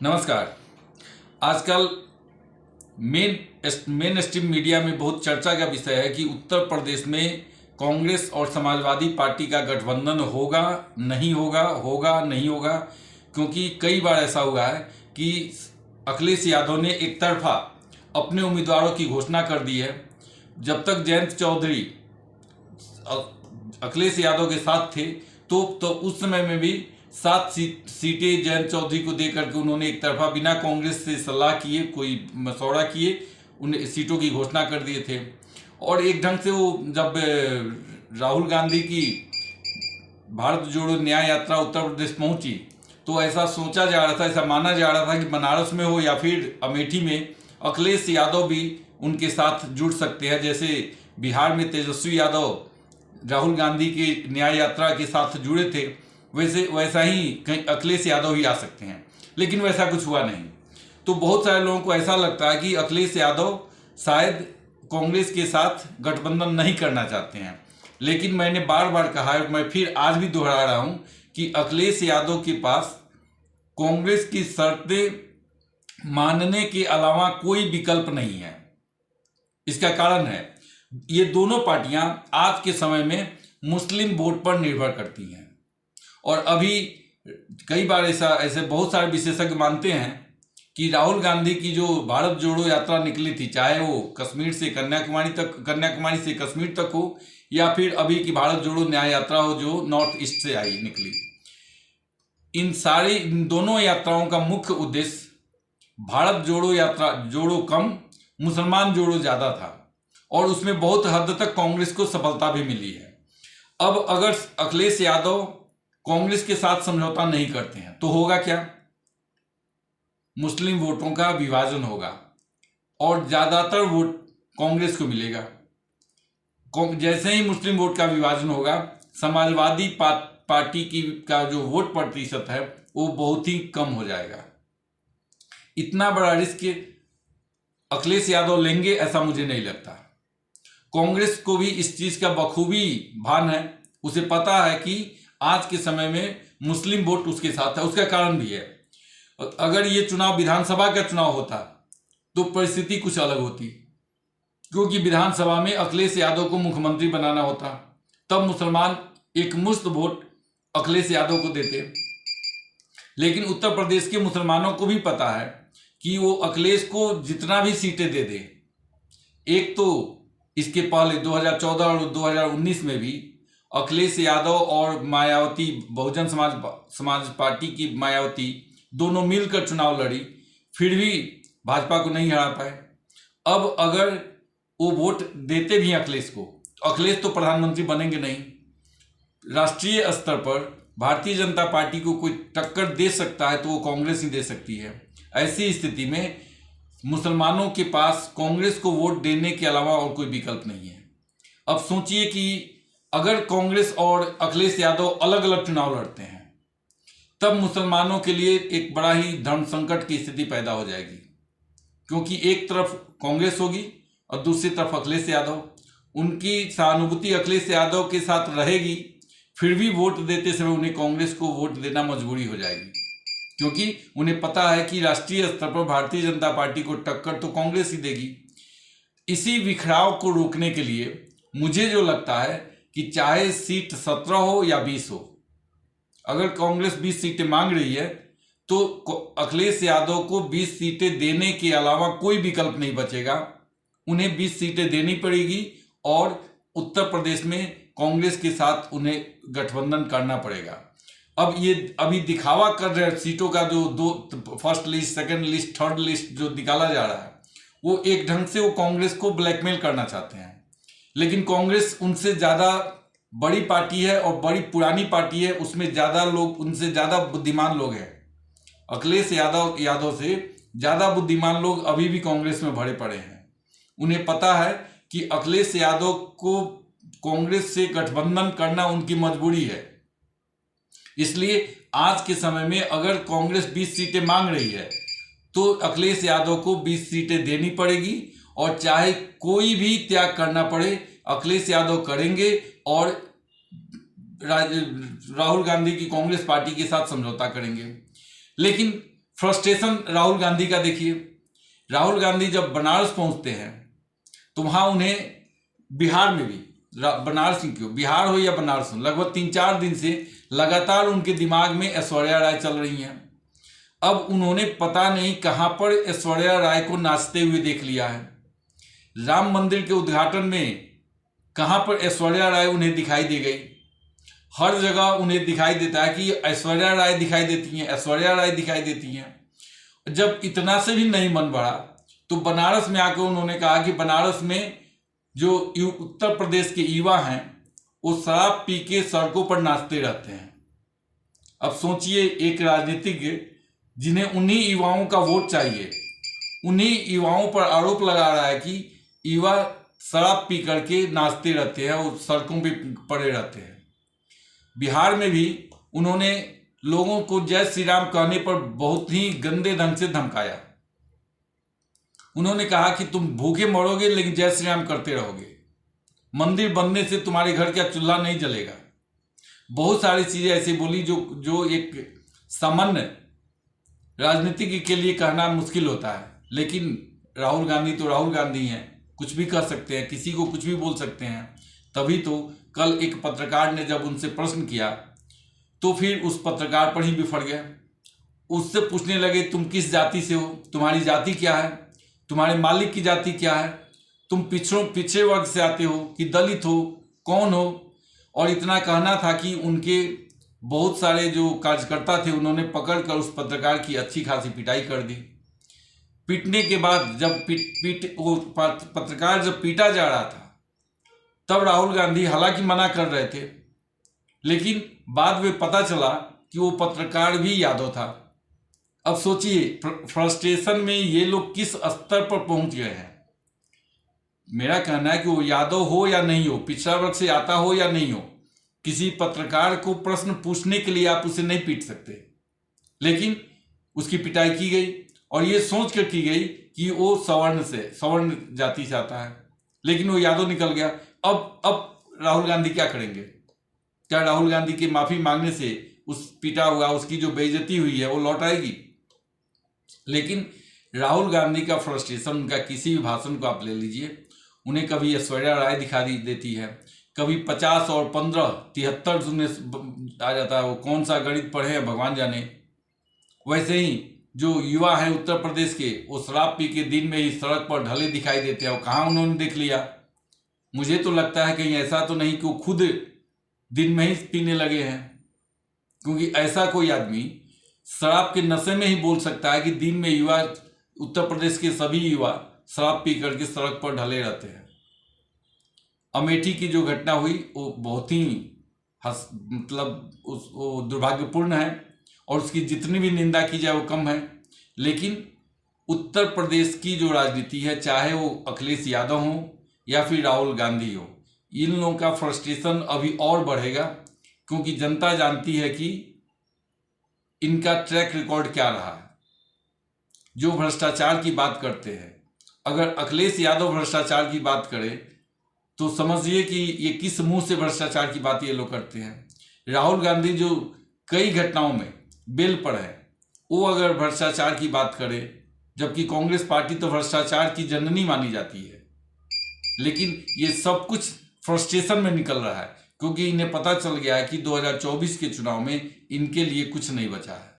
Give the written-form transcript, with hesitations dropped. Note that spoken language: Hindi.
नमस्कार। आजकल मेन स्ट्रीम मीडिया में बहुत चर्चा का विषय है कि उत्तर प्रदेश में कांग्रेस और समाजवादी पार्टी का गठबंधन होगा नहीं होगा, होगा नहीं होगा, क्योंकि कई बार ऐसा हुआ है कि अखिलेश यादव ने एक तरफा अपने उम्मीदवारों की घोषणा कर दी है। जब तक जयंत चौधरी अखिलेश यादव के साथ थे तो उस समय में भी 7 सीटें जयंत चौधरी को देकर के उन्होंने एक तरफा बिना कांग्रेस से सलाह किए, कोई मशवरा किए, उन सीटों की घोषणा कर दिए थे। और एक ढंग से वो जब राहुल गांधी की भारत जोड़ो न्याय यात्रा उत्तर प्रदेश पहुंची तो ऐसा सोचा जा रहा था, ऐसा माना जा रहा था कि बनारस में हो या फिर अमेठी में अखिलेश यादव भी उनके साथ जुड़ सकते हैं। जैसे बिहार में तेजस्वी यादव राहुल गांधी की न्याय यात्रा के साथ जुड़े थे, वैसा ही कहीं अखिलेश यादव ही आ सकते हैं, लेकिन वैसा कुछ हुआ नहीं। तो बहुत सारे लोगों को ऐसा लगता है कि अखिलेश यादव शायद कांग्रेस के साथ गठबंधन नहीं करना चाहते हैं। लेकिन मैंने बार बार कहा है, मैं फिर आज भी दोहरा रहा हूं कि अखिलेश यादव के पास कांग्रेस की शर्तें मानने के अलावा कोई विकल्प नहीं है। इसका कारण है ये दोनों पार्टियां आज के समय में मुस्लिम वोट पर निर्भर करती हैं। और अभी कई बार ऐसे बहुत सारे विशेषज्ञ मानते हैं कि राहुल गांधी की जो भारत जोड़ो यात्रा निकली थी, चाहे वो कश्मीर से कन्याकुमारी से कश्मीर तक हो या फिर अभी की भारत जोड़ो न्याय यात्रा हो जो नॉर्थ ईस्ट से निकली, इन दोनों यात्राओं का मुख्य उद्देश्य भारत जोड़ो यात्रा जोड़ो कम, मुसलमान जोड़ो ज्यादा था, और उसमें बहुत हद तक कांग्रेस को सफलता भी मिली है। अब अगर अखिलेश यादव कांग्रेस के साथ समझौता नहीं करते हैं तो होगा क्या? मुस्लिम वोटों का विभाजन होगा और ज्यादातर वोट कांग्रेस को मिलेगा। जैसे ही मुस्लिम वोट का विभाजन होगा, समाजवादी पार्टी का जो वोट प्रतिशत है वो बहुत ही कम हो जाएगा। इतना बड़ा रिस्क अखिलेश यादव लेंगे ऐसा मुझे नहीं लगता। कांग्रेस को भी इस चीज का बखूबी भान है, उसे पता है कि आज के समय में मुस्लिम वोट उसके साथ है। उसका कारण भी है, अगर ये चुनाव विधानसभा का चुनाव होता तो परिस्थिति कुछ अलग होती, क्योंकि विधानसभा में अखिलेश यादव को मुख्यमंत्री बनाना होता, तब मुसलमान एक मुश्त वोट अखिलेश यादव को देते। लेकिन उत्तर प्रदेश के मुसलमानों को भी पता है कि वो अखिलेश को जितना भी सीटें दे दे, एक तो इसके पहले 2014 और 2019 में भी अखिलेश यादव और मायावती, बहुजन समाज पार्टी की मायावती, दोनों मिलकर चुनाव लड़ी, फिर भी भाजपा को नहीं हरा पाए। अब अगर वो वोट देते भी अखिलेश को, अखिलेश तो प्रधानमंत्री बनेंगे नहीं। राष्ट्रीय स्तर पर भारतीय जनता पार्टी को कोई टक्कर दे सकता है तो वो कांग्रेस ही दे सकती है। ऐसी स्थिति में मुसलमानों के पास कांग्रेस को वोट देने के अलावा और कोई विकल्प नहीं है। अब सोचिए कि अगर कांग्रेस और अखिलेश यादव अलग अलग चुनाव लड़ते हैं, तब मुसलमानों के लिए एक बड़ा ही धर्म संकट की स्थिति पैदा हो जाएगी, क्योंकि एक तरफ कांग्रेस होगी और दूसरी तरफ अखिलेश यादव। उनकी सहानुभूति अखिलेश यादव के साथ रहेगी, फिर भी वोट देते समय उन्हें कांग्रेस को वोट देना मजबूरी हो जाएगी, क्योंकि उन्हें पता है कि राष्ट्रीय स्तर पर भारतीय जनता पार्टी को टक्कर तो कांग्रेस ही देगी। इसी बिखराव को रोकने के लिए मुझे जो लगता है कि चाहे सीट 17 हो या 20 हो, अगर कांग्रेस 20 सीटें मांग रही है तो अखिलेश यादव को 20 सीटें देने के अलावा कोई विकल्प नहीं बचेगा। उन्हें 20 सीटें देनी पड़ेगी और उत्तर प्रदेश में कांग्रेस के साथ उन्हें गठबंधन करना पड़ेगा। अब ये अभी दिखावा कर रहे सीटों का जो दो first list, second list, third list जो निकाला जा रहा है, वो एक ढंग से वो कांग्रेस को ब्लैकमेल करना चाहते हैं। लेकिन कांग्रेस उनसे ज्यादा बड़ी पार्टी है और बड़ी पुरानी पार्टी है, उसमें ज्यादा लोग, उनसे ज्यादा बुद्धिमान लोग हैं। अखिलेश यादव से ज्यादा बुद्धिमान लोग अभी भी कांग्रेस में भरे पड़े हैं। उन्हें पता है कि अखिलेश यादव को कांग्रेस से गठबंधन करना उनकी मजबूरी है। इसलिए आज के समय में अगर कांग्रेस 20 सीटें मांग रही है तो अखिलेश यादव को 20 सीटें देनी पड़ेगी, और चाहे कोई भी त्याग करना पड़े अखिलेश यादव करेंगे और राहुल गांधी की कांग्रेस पार्टी के साथ समझौता करेंगे। लेकिन फ्रस्ट्रेशन राहुल गांधी का देखिए, राहुल गांधी जब बनारस पहुंचते हैं तो वहां उन्हें बिहार में भी, बनारस ही क्यों, बिहार हो या बनारस हो, लगभग 3-4 दिन से लगातार उनके दिमाग में ऐश्वर्या राय चल रही हैं। अब उन्होंने पता नहीं कहां पर ऐश्वर्या राय को नाचते हुए देख लिया है। राम मंदिर के उद्घाटन में कहां पर ऐश्वर्या राय उन्हें दिखाई दे गई। हर जगह उन्हें दिखाई देता है कि ऐश्वर्या राय दिखाई देती हैं, ऐश्वर्या राय दिखाई देती हैं। जब इतना से भी नहीं मन बढ़ा तो बनारस में आकर उन्होंने कहा कि बनारस में जो उत्तर प्रदेश के युवा हैं वो शराब पी के सड़कों पर नाचते रहते हैं। अब सोचिए, एक राजनीतिज्ञ जिन्हें उन्हीं युवाओं का वोट चाहिए, उन्हीं युवाओं पर आरोप लगा रहा है कि युवा शराब पी करके नाचते रहते हैं और सड़कों पे पड़े रहते हैं। बिहार में भी उन्होंने लोगों को जय श्री राम कहने पर बहुत ही गंदे ढंग से धमकाया। उन्होंने कहा कि तुम भूखे मरोगे लेकिन जय श्री राम करते रहोगे, मंदिर बनने से तुम्हारे घर का चूल्हा नहीं जलेगा। बहुत सारी चीजें ऐसी बोली जो एक सामान्य राजनीतिज्ञ के लिए कहना मुश्किल होता है। लेकिन राहुल गांधी तो राहुल गांधी हैं, कुछ भी कर सकते हैं, किसी को कुछ भी बोल सकते हैं। तभी तो कल एक पत्रकार ने जब उनसे प्रश्न किया तो फिर उस पत्रकार पर ही बिफर गए। उससे पूछने लगे, तुम किस जाति से हो, तुम्हारी जाति क्या है, तुम्हारे मालिक की जाति क्या है, तुम पिछड़े वर्ग से आते हो कि दलित हो, कौन हो। और इतना कहना था कि उनके बहुत सारे जो कार्यकर्ता थे उन्होंने पकड़कर उस पत्रकार की अच्छी खासी पिटाई कर दी। पीटने के बाद जब वो पत्रकार जब पीटा जा रहा था तब राहुल गांधी हालांकि मना कर रहे थे, लेकिन बाद में पता चला कि वो पत्रकार भी यादव था। अब सोचिए, फ्रस्ट्रेशन में ये लोग किस स्तर पर पहुंच गए हैं। मेरा कहना है कि वो यादव हो या नहीं हो, पिछड़ा वर्ग से आता हो या नहीं हो, किसी पत्रकार को प्रश्न पूछने के लिए आप उसे नहीं पीट सकते। लेकिन उसकी पिटाई की गई और ये सोच कर की गई कि वो सवर्ण जाति से आता है, लेकिन वो यादव निकल गया। अब राहुल गांधी क्या करेंगे? क्या राहुल गांधी के माफी मांगने से उस पिटा हुआ, उसकी जो बेइज्जती हुई है वो लौट आएगी? लेकिन राहुल गांधी का फ्रस्ट्रेशन, उनका किसी भी भाषण को आप ले लीजिए, उन्हें कभी ऐश्वर्या राय दिखा देती है, कभी 50 और 15 73 उन्हें आ जाता है। वो कौन सा गणित पढ़े हैं भगवान जाने। वैसे ही जो युवा हैं उत्तर प्रदेश के, वो शराब पी के दिन में ही सड़क पर ढले दिखाई देते हैं। और कहाँ उन्होंने देख लिया? मुझे तो लगता है कहीं ऐसा तो नहीं कि वो खुद दिन में ही पीने लगे हैं, क्योंकि ऐसा कोई आदमी शराब के नशे में ही बोल सकता है कि दिन में युवा, उत्तर प्रदेश के सभी युवा शराब पी करके सड़क पर ढले रहते हैं। अमेठी की जो घटना हुई वो बहुत ही वो दुर्भाग्यपूर्ण है और उसकी जितनी भी निंदा की जाए वो कम है। लेकिन उत्तर प्रदेश की जो राजनीति है, चाहे वो अखिलेश यादव हो या फिर राहुल गांधी हो, इन लोगों का फ्रस्ट्रेशन अभी और बढ़ेगा, क्योंकि जनता जानती है कि इनका ट्रैक रिकॉर्ड क्या रहा है। जो भ्रष्टाचार की बात करते हैं, अगर अखिलेश यादव भ्रष्टाचार की बात करे तो समझिए कि ये किस मुंह से भ्रष्टाचार की बात ये लोग करते हैं। राहुल गांधी जो कई घटनाओं में बेल पर है, वो अगर भ्रष्टाचार की बात करे, जबकि कांग्रेस पार्टी तो भ्रष्टाचार की जननी मानी जाती है, लेकिन ये सब कुछ फ्रस्ट्रेशन में निकल रहा है, क्योंकि इन्हें पता चल गया है कि 2024 के चुनाव में इनके लिए कुछ नहीं बचा है।